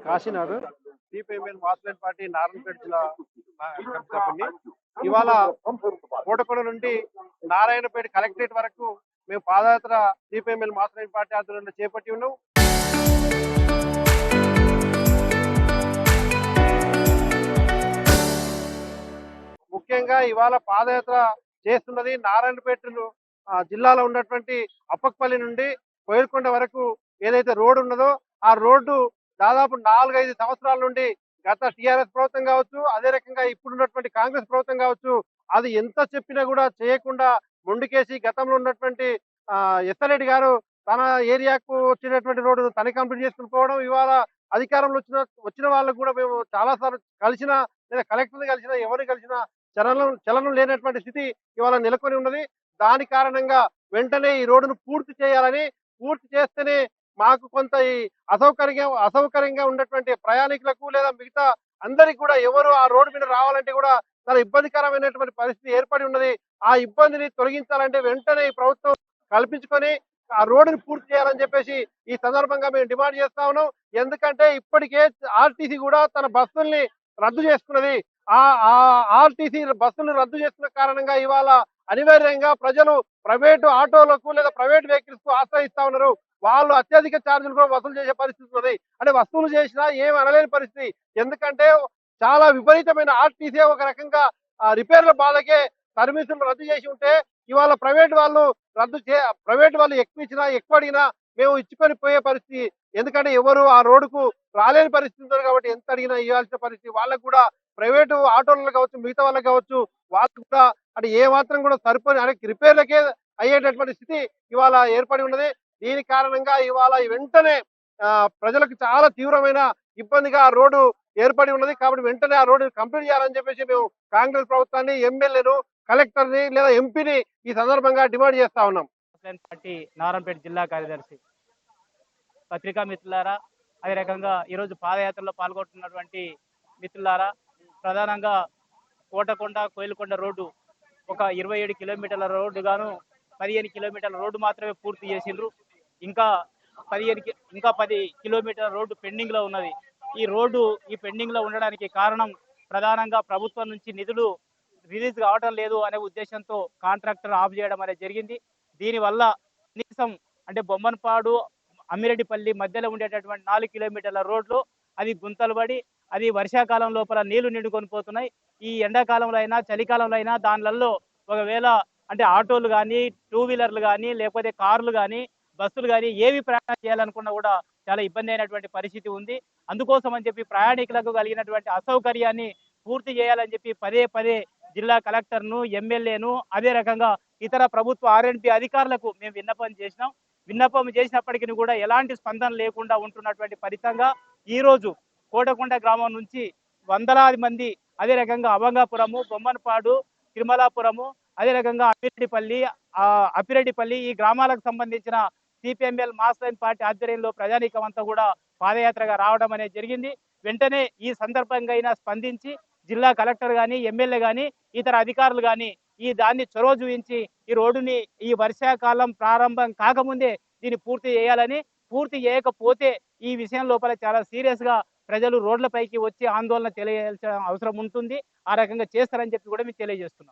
Kashinath CPML మార్క్స్‌లైన్ party Narayanpet జిల్లా సభ్యుడిని. ఇవాళ కోటకొండ నుండి నారాయణపేట కలెక్టరేట్ వరకు మేము పాదయాత్ర సిపిఎంఎల్ మార్క్స్‌లైన్ పార్టీ ఆధ్వర్యంలో చేపట్టి ఉన్నాం. ముఖ్యంగా ఇవాళ పాదయాత్ర చేస్తున్నది నారాయణపేట జిల్లాలో ఉన్నటువంటి అప్పక్పల్లి నుండి కోయిల్కొండ వరకు ఏదైతే రోడ్డు ఉన్నదో ఆ రోడ్డు దాదాపు 4-5 సంవత్సరాల నుండి గత టీఆర్ఎస్ ప్రభుత్వం కావచ్చు, అదే రకంగా ఇప్పుడున్నటువంటి కాంగ్రెస్ ప్రభుత్వం కావచ్చు, అది ఎంత చెప్పినా కూడా చేయకుండా మొండికేసి గతంలో ఉన్నటువంటి ఎస్ఆర్రెడ్డి గారు తన ఏరియాకు వచ్చినటువంటి రోడ్డు తన కంప్లీట్ చేసుకుని పోవడం, ఇవాళ అధికారంలో వచ్చిన వాళ్ళకు కూడా మేము చాలా సార్లు కలిసినా లేదా కలెక్టర్ని కలిసినా ఎవరిని కలిసినా చలనం లేనటువంటి స్థితి ఇవాళ నెలకొని ఉన్నది. దాని కారణంగా వెంటనే ఈ రోడ్డును పూర్తి చేస్తేనే మాకు కొంత ఈ అసౌకర్యంగా ఉన్నటువంటి ప్రయాణికులకు లేదా మిగతా అందరికి కూడా ఎవరు ఆ రోడ్డు మీద రావాలంటే కూడా చాలా ఇబ్బందికరమైనటువంటి పరిస్థితి ఏర్పడి ఉన్నది. ఆ ఇబ్బందిని తొలగించాలంటే వెంటనే ఈ ప్రభుత్వం కల్పించుకొని ఆ రోడ్డుని పూర్తి చేయాలని చెప్పేసి ఈ సందర్భంగా మేము డిమాండ్ చేస్తా ఉన్నాం. ఎందుకంటే ఇప్పటికే ఆర్టీసీ కూడా తన బస్సుల్ని రద్దు చేసుకున్నది. ఆ ఆర్టీసీ బస్సులను రద్దు చేసుకున్న కారణంగా ఇవాళ అనివార్యంగా ప్రజలు ప్రైవేటు ఆటోలకు లేదా ప్రైవేట్ వెహికల్స్ కు ఆశ్రయిస్తా ఉన్నారు. వాళ్ళు అత్యధిక ఛార్జీలు కూడా వసూలు చేసే పరిస్థితి ఉన్నది. అంటే వసూలు చేసినా ఏం అనలేని పరిస్థితి. ఎందుకంటే చాలా విపరీతమైన ఆర్టీసీ ఒక రకంగా రిపేర్ల బాధకే సర్వీసులు రద్దు చేసి ఉంటే ఇవాళ ప్రైవేట్ వాళ్ళు ఎక్కువ ఇచ్చినా ఎక్కువ అడిగినా మేము ఇచ్చుకొని పోయే పరిస్థితి. ఎందుకంటే ఎవరు ఆ రోడ్డుకు రాలేని పరిస్థితి ఉంది కాబట్టి ఎంత అడిగినా ఇవ్వాల్సిన పరిస్థితి. వాళ్ళకు కూడా ప్రైవేటు ఆటోలలో కావచ్చు, మిగతా వాళ్ళకి కావచ్చు, వాళ్ళకు కూడా అంటే ఏ మాత్రం కూడా సరిపోని అనేక రిపేర్లకే అయ్యేటటువంటి స్థితి ఇవాళ ఏర్పడి ఉన్నది. దీని కారణంగా ఇవాళ వెంటనే ప్రజలకు చాలా తీవ్రమైన ఇబ్బందిగా ఆ రోడ్డు ఏర్పడి ఉన్నది. కాబట్టి వెంటనే ఆ రోడ్డు కంప్లీట్ చేయాలని చెప్పేసి మేము కాంగ్రెస్ ప్రభుత్వాన్ని, ఎమ్మెల్యేను, కలెక్టర్ని లేదా ఎంపీని ఈ సందర్భంగా డిమాండ్ చేస్తా ఉన్నాం. పార్టీ నారాయణపేట జిల్లా కార్యదర్శి. పత్రికా మిత్రులారా, అదే రకంగా ఈరోజు పాదయాత్రలో పాల్గొంటున్నటువంటి మిత్రులారా, ప్రధానంగా కోటకొండ కోయిల్కొండ రోడ్డు ఒక 27 కిలోమీటర్ల రోడ్డు గాను 15 కిలోమీటర్ల రోడ్డు మాత్రమే పూర్తి చేసిండ్రు. ఇంకా 10 కిలోమీటర్ల రోడ్డు పెండింగ్ లో ఉన్నది. ఈ పెండింగ్ లో ఉండడానికి కారణం ప్రధానంగా ప్రభుత్వం నుంచి నిధులు రిలీజ్ కావడం లేదు అనే ఉద్దేశంతో కాంట్రాక్టర్ ఆఫ్ చేయడం అనేది జరిగింది. దీనివల్ల కనీసం అంటే బొమ్మన్పాడు, అమ్మిరెడ్డిపల్లి మధ్యలో ఉండేటటువంటి 4 కిలోమీటర్ల రోడ్లు అది గుంతలు పడి అది వర్షాకాలం లోపల నీళ్లు నిండుకొని పోతున్నాయి. ఈ ఎండాకాలంలో అయినా చలికాలంలో అయినా దానిలలో ఒకవేళ అంటే ఆటోలు కానీ, టూ వీలర్లు కానీ, లేకపోతే కార్లు కానీ, బస్సులు కానీ ఏవి ప్రయాణం చేయాలనుకున్నా కూడా చాలా ఇబ్బంది అయినటువంటి పరిస్థితి ఉంది. అందుకోసం అని చెప్పి ప్రయాణికులకు కలిగినటువంటి అసౌకర్యాన్ని పూర్తి చేయాలని చెప్పి పదే జిల్లా కలెక్టర్ను, ఎమ్మెల్యేను, అదే రకంగా ఇతర ప్రభుత్వ ఆర్ఎండ్బి అధికారులకు మేము విన్నపం చేసినప్పటికీ కూడా ఎలాంటి స్పందన లేకుండా ఉంటున్నటువంటి ఫలితంగా ఈరోజు కోటకొండ గ్రామం నుంచి వందలాది మంది, అదే రకంగా అవంగాపురము, బొమ్మన్పాడు, తిరుమలాపురము, అదే రకంగా అప్పిరెడ్డిపల్లి ఈ గ్రామాలకు సంబంధించిన సిపిఎంఎల్ మార్క్స్‌లైన్ పార్టీ ఆధ్వర్యంలో ప్రజానీకం అంతా కూడా పాదయాత్రగా రావడం అనేది జరిగింది. వెంటనే ఈ సందర్భంగా అయినా స్పందించి జిల్లా కలెక్టర్ కానీ, ఎమ్మెల్యే కానీ, ఇతర అధికారులు కానీ దాన్ని చొరవ చూపించి ఈ రోడ్డుని ఈ వర్షాకాలం ప్రారంభం కాకముందే దీన్ని పూర్తి చేయాలని, పూర్తి చేయకపోతే ఈ విషయం లోపల చాలా సీరియస్ గా ప్రజలు రోడ్లపైకి వచ్చి ఆందోళన తెలియాల్సిన అవసరం ఉంటుంది. ఆ రకంగా చేస్తారని చెప్పి కూడా మేము తెలియజేస్తున్నాం.